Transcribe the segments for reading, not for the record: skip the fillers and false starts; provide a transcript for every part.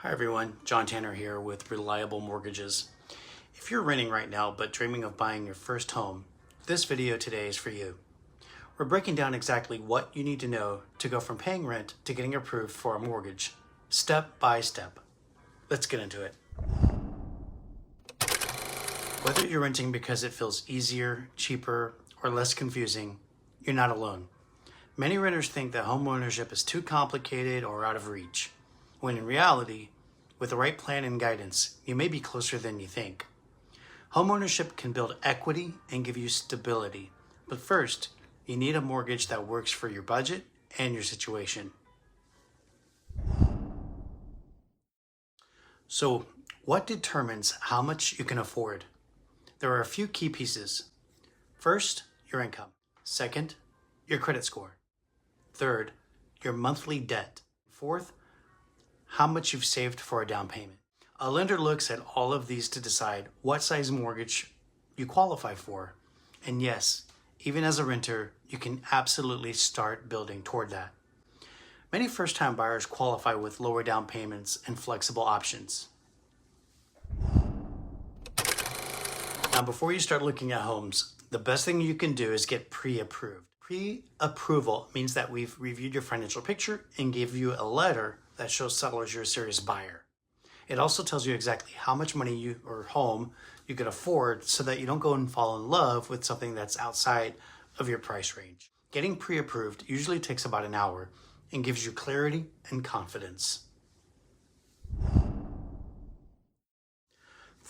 Hi everyone, John Tanner here with Reliable Mortgages. If you're renting right now but dreaming of buying your first home, this video today is for you. We're breaking down exactly what you need to know to go from paying rent to getting approved for a mortgage, step by step. Let's get into it. Whether you're renting because it feels easier, cheaper, or less confusing, you're not alone. Many renters think that homeownership is too complicated or out of reach, when in reality, with the right plan and guidance, you may be closer than you think. Homeownership can build equity and give you stability, but first, you need a mortgage that works for your budget and your situation. So, what determines how much you can afford? There are a few key pieces. First, your income. Second, your credit score. Third, your monthly debt. Fourth, how much you've saved for a down payment. A lender looks at all of these to decide what size mortgage you qualify for. And yes, even as a renter, you can absolutely start building toward that. Many first-time buyers qualify with lower down payments and flexible options. Now, before you start looking at homes, the best thing you can do is get pre-approved. Pre-approval means that we've reviewed your financial picture and gave you a letter that shows settlers you're a serious buyer. It also tells you exactly how much money or home you could afford so that you don't go and fall in love with something that's outside of your price range. Getting pre-approved usually takes about an hour and gives you clarity and confidence.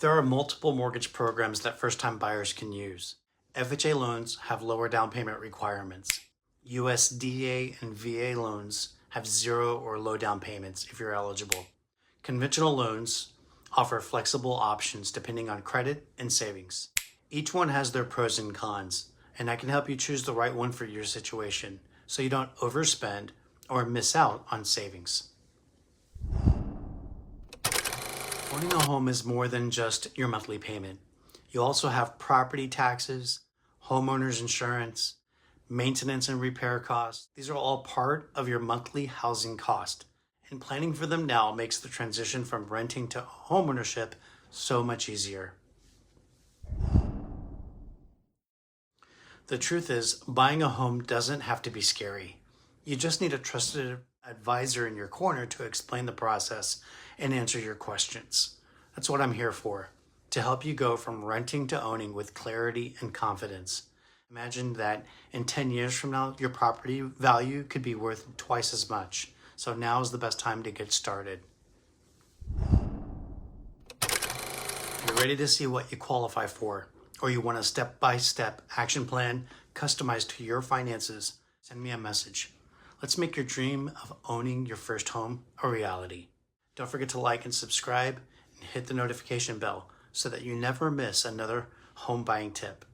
There are multiple mortgage programs that first-time buyers can use. FHA loans have lower down payment requirements. USDA and VA loans have zero or low down payments if you're eligible. Conventional loans offer flexible options depending on credit and savings. Each one has their pros and cons, and I can help you choose the right one for your situation so you don't overspend or miss out on savings. Owning a home is more than just your monthly payment. You also have property taxes, homeowner's insurance, maintenance and repair costs. These are all part of your monthly housing cost, and planning for them now makes the transition from renting to homeownership so much easier. The truth is, buying a home doesn't have to be scary. You just need a trusted advisor in your corner to explain the process and answer your questions. That's what I'm here for, to help you go from renting to owning with clarity and confidence. Imagine that in 10 years from now, your property value could be worth twice as much. So now is the best time to get started. If you're ready to see what you qualify for, or you want a step-by-step action plan customized to your finances, send me a message. Let's make your dream of owning your first home a reality. Don't forget to like and subscribe and hit the notification bell so that you never miss another home buying tip.